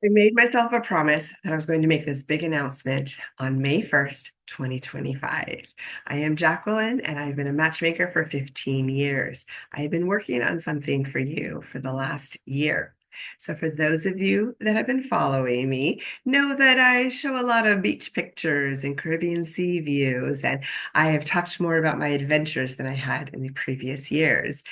I made myself a promise that I was going to make this big announcement on May 1st, 2025. I am Jacqueline, and I've been a matchmaker for 15 years. I've been working on something for you for the last year. So, for those of you that have been following me, know that I show a lot of beach pictures and Caribbean sea views, and I have talked more about my adventures than I had in the previous years.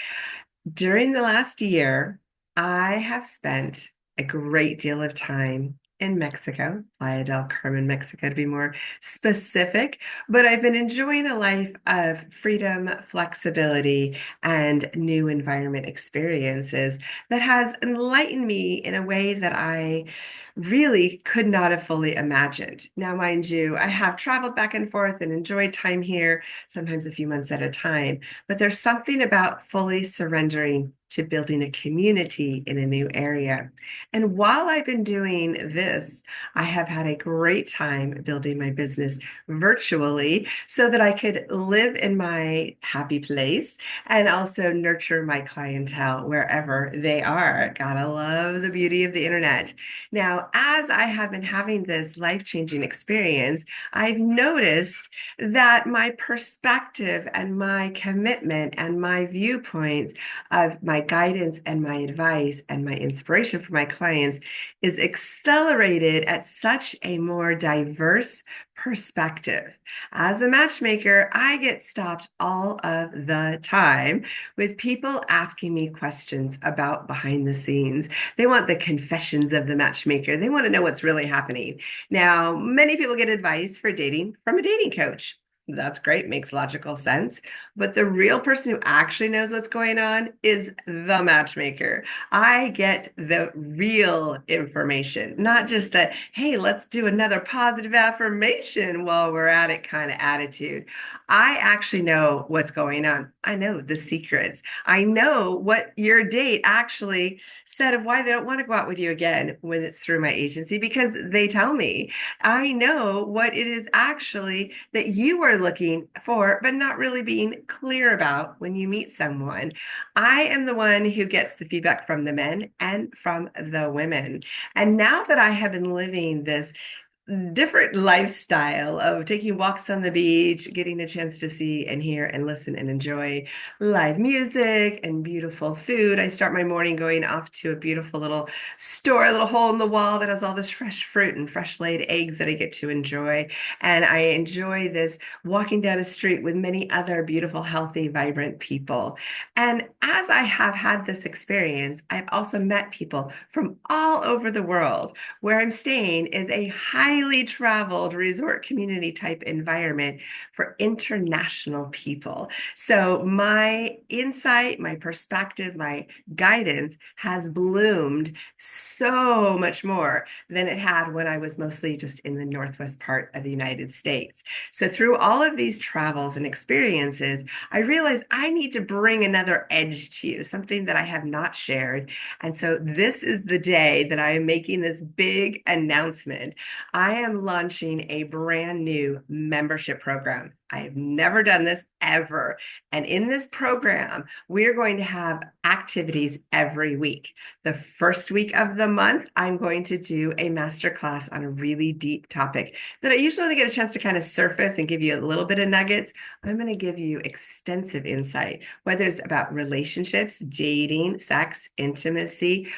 During the last year, I have spent a great deal of time in Mexico, Playa del Carmen, Mexico, to be more specific. But I've been enjoying a life of freedom, flexibility, and new environment experiences that has enlightened me in a way that I really could not have fully imagined. Now, mind you, I have traveled back and forth and enjoyed time here, sometimes a few months at a time. But there's something about fully surrendering to building a community in a new area. And while I've been doing this, I have had a great time building my business virtually so that I could live in my happy place and also nurture my clientele wherever they are. Gotta love the beauty of the internet. Now, as I have been having this life-changing experience, I've noticed that my perspective and my commitment and my viewpoints of my guidance and my advice and my inspiration for my clients is accelerated at such a more diverse perspective. As a matchmaker, I get stopped all of the time with people asking me questions about behind the scenes. They want the confessions of the matchmaker. They want to know what's really happening. Now, many people get advice for dating from a dating coach. That's great, makes logical sense. But the real person who actually knows what's going on is the matchmaker. I get the real information, not just that, hey, let's do another positive affirmation while we're at it kind of attitude. I actually know what's going on. I know the secrets. I know what your date actually said of why they don't want to go out with you again when it's through my agency because they tell me. I know what it is actually that you are looking for, but not really being clear about when you meet someone. I am the one who gets the feedback from the men and from the women. And now that I have been living this different lifestyle of taking walks on the beach, getting a chance to see and hear and listen and enjoy live music and beautiful food. I start my morning going off to a beautiful little store, a little hole in the wall that has all this fresh fruit and fresh laid eggs that I get to enjoy. And I enjoy this walking down a street with many other beautiful, healthy, vibrant people. And as I have had this experience, I've also met people from all over the world. Where I'm staying is a highly traveled resort community type environment for international people. So my insight, my perspective, my guidance has bloomed so much more than it had when I was mostly just in the northwest part of the United States. So through all of these travels and experiences, I realized I need to bring another edge to you, something that I have not shared. And so this is the day that I am making this big announcement. I am launching a brand new membership program. I have never done this ever. And in this program, we are going to have activities every week. The first week of the month, I'm going to do a masterclass on a really deep topic that I usually only get a chance to kind of surface and give you a little bit of nuggets. I'm going to give you extensive insight, whether it's about relationships, dating, sex, intimacy,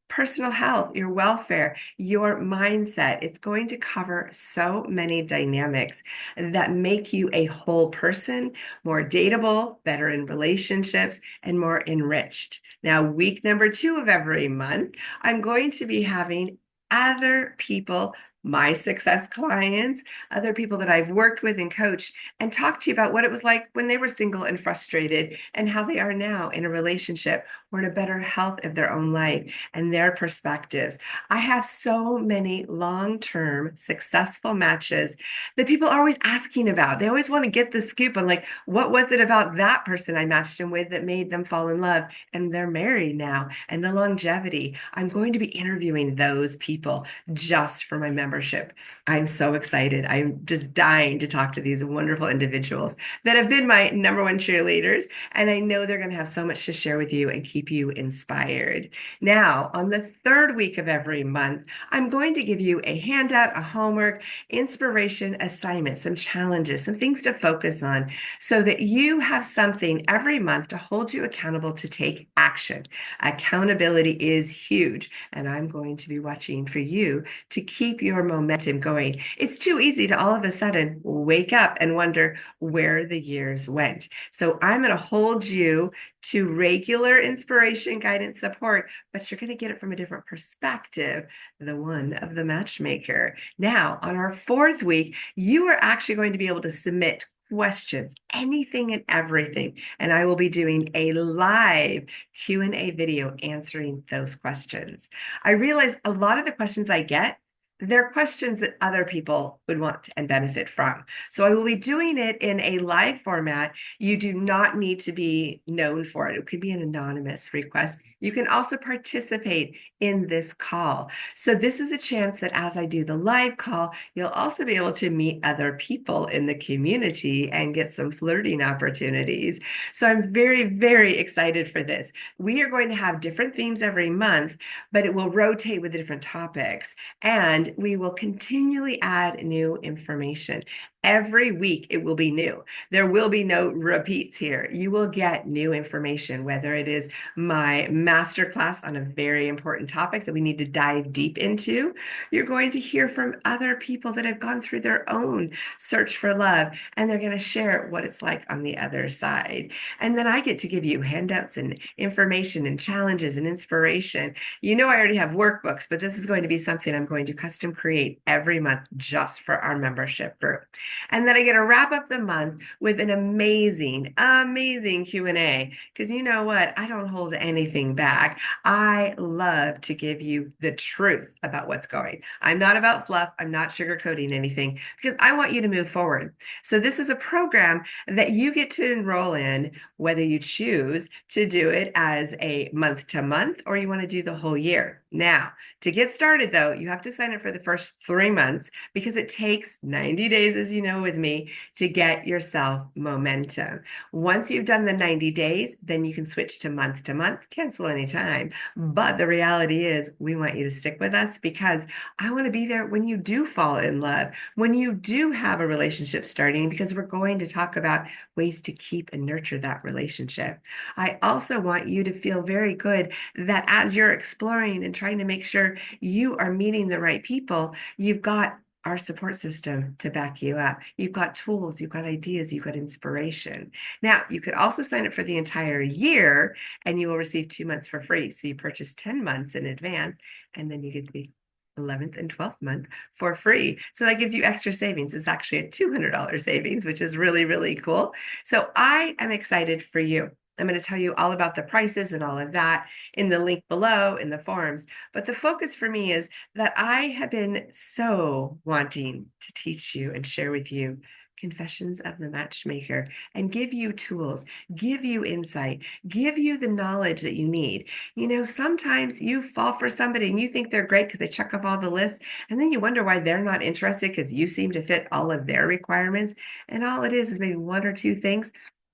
personal health, your welfare, your mindset. It's going to cover so many dynamics that make you a whole person, more dateable, better in relationships, and more enriched. Now, week number 2 of every month, I'm going to be having other people, my success clients, other people that I've worked with and coached, and talk to you about what it was like when they were single and frustrated and how they are now in a relationship or in a better health of their own life and their perspectives. I have so many long-term successful matches that people are always asking about. They always want to get the scoop on like, what was it about that person I matched them with that made them fall in love? And they're married now and the longevity. I'm going to be interviewing those people just for my membership. I'm so excited. I'm just dying to talk to these wonderful individuals that have been my number one cheerleaders. And I know they're going to have so much to share with you and keep keep you inspired. Now, on the third week of every month, I'm going to give you a handout, a homework, inspiration, assignment, some challenges, some things to focus on so that you have something every month to hold you accountable to take action. Accountability is huge, and I'm going to be watching for you to keep your momentum going. It's too easy to all of a sudden wake up and wonder where the years went. So I'm going to hold you to regular inspiration, guidance, support, but you're going to get it from a different perspective, the one of the matchmaker. Now, on our fourth week, you are actually going to be able to submit questions, anything and everything. And I will be doing a live Q&A video answering those questions. I realize a lot of the questions I get, they're questions that other people would want and benefit from. So I will be doing it in a live format. You do not need to be known for it. It could be an anonymous request. You can also participate in this call. So this is a chance that as I do the live call, you'll also be able to meet other people in the community and get some flirting opportunities. So I'm very, very excited for this. We are going to have different themes every month, but it will rotate with different topics. And we will continually add new information. Every week it will be new. There will be no repeats here. You will get new information, whether it is my masterclass on a very important topic that we need to dive deep into. You're going to hear from other people that have gone through their own search for love, and they're going to share what it's like on the other side. And then I get to give you handouts and information and challenges and inspiration. You know, I already have workbooks, but this is going to be something I'm going to custom create every month just for our membership group. And then I get to wrap up the month with an amazing, amazing Q&A. Because you know what? I don't hold anything back. I love to give you the truth about what's going. I'm not about fluff. I'm not sugarcoating anything because I want you to move forward. So this is a program that you get to enroll in, whether you choose to do it as a month to month or you want to do the whole year. Now, to get started though, you have to sign up for the first 3 months because it takes 90 days, as you know, with me to get yourself momentum. Once you've done the 90 days, then you can switch to month, cancel anytime. But the reality is we want you to stick with us because I want to be there when you do fall in love, when you do have a relationship starting, because we're going to talk about ways to keep and nurture that relationship. I also want you to feel very good that as you're exploring and trying to make sure you are meeting the right people, you've got our support system to back you up. You've got tools, you've got ideas, you've got inspiration. Now, you could also sign up for the entire year and you will receive 2 months for free. So you purchase 10 months in advance and then you get the 11th and 12th month for free. So that gives you extra savings. It's actually a $200 savings, which is really, really cool. So I am excited for you. I'm going to tell you all about the prices and all of that in the link below in the forums. But the focus for me is that I have been so wanting to teach you and share with you Confessions of the Matchmaker and give you tools, give you insight, give you the knowledge that you need. You know, sometimes you fall for somebody and you think they're great because they check off all the lists, and then you wonder why they're not interested because you seem to fit all of their requirements. And all it is maybe 1 or 2 things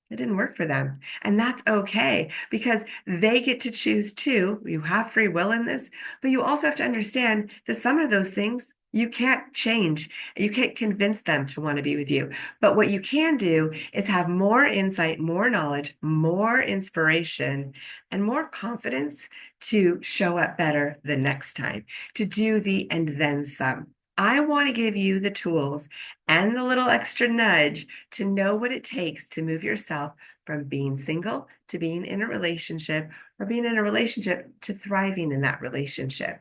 it didn't work for them. And that's okay because they get to choose too. You have free will in this, but you also have to understand that some of those things you can't change. You can't convince them to want to be with you. But what you can do is have more insight, more knowledge, more inspiration, and more confidence to show up better the next time, to do the and then some. I want to give you the tools and the little extra nudge to know what it takes to move yourself from being single to being in a relationship or being in a relationship to thriving in that relationship.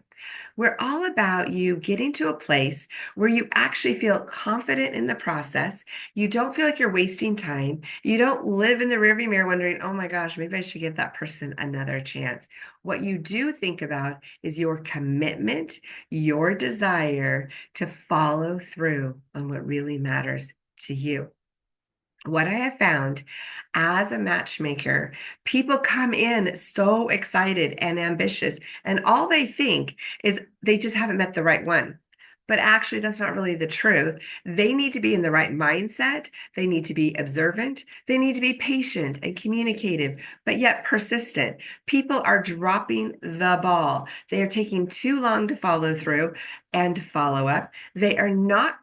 We're all about you getting to a place where you actually feel confident in the process. You don't feel like you're wasting time. You don't live in the rearview mirror wondering, oh my gosh, maybe I should give that person another chance. What you do think about is your commitment, your desire to follow through on what really matters to you. What I have found as a matchmaker, people come in so excited and ambitious, and all they think is they just haven't met the right one. But actually, that's not really the truth. They need to be in the right mindset. They need to be observant. They need to be patient and communicative, but yet persistent. People are dropping the ball. They are taking too long to follow through and follow up. They are not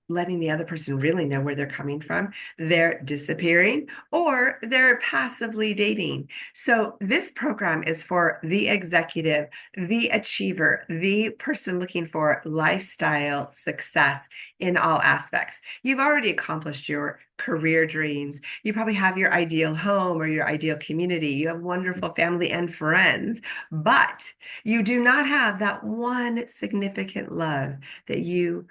letting the other person really know where they're coming from. They're disappearing or they're passively dating. So, this program is for the executive, the achiever, the person looking for lifestyle success in all aspects. You've already accomplished your career dreams. You probably have your ideal home or your ideal community. You have wonderful family and friends, but you do not have that one significant love that you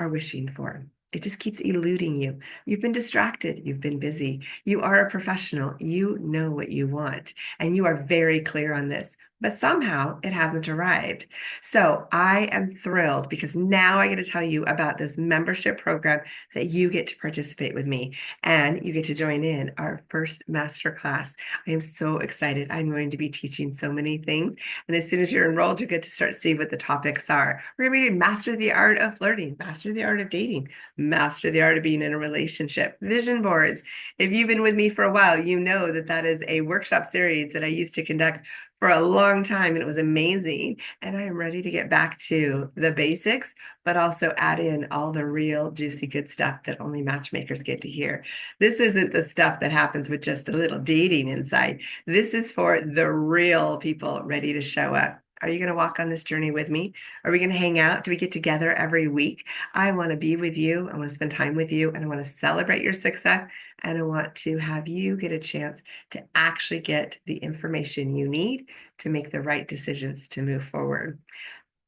are wishing for. It just keeps eluding you. You've been distracted. You've been busy. You are a professional. You know what you want, and you are very clear on this, but somehow it hasn't arrived. So I am thrilled because now I get to tell you about this membership program that you get to participate with me, and you get to join in our first masterclass. I am so excited. I'm going to be teaching so many things. And as soon as you're enrolled, you get to start seeing what the topics are. We're going to be master the art of flirting, master the art of dating, master the art of being in a relationship, vision boards. If you've been with me for a while, you know that that is a workshop series that I used to conduct for a long time, and it was amazing. And I am ready to get back to the basics, but also add in all the real juicy good stuff that only matchmakers get to hear. This isn't the stuff that happens with just a little dating inside. This is for the real people ready to show up. Are you going to walk on this journey with me? Are we going to hang out? Do we get together every week? I want to be with you. I want to spend time with you, and I want to celebrate your success. And I want to have you get a chance to actually get the information you need to make the right decisions to move forward.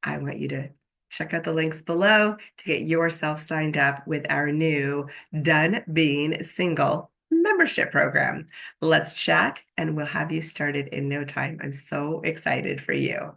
I want you to check out the links below to get yourself signed up with our new Done Being Single membership program. Let's chat, and we'll have you started in no time. I'm so excited for you.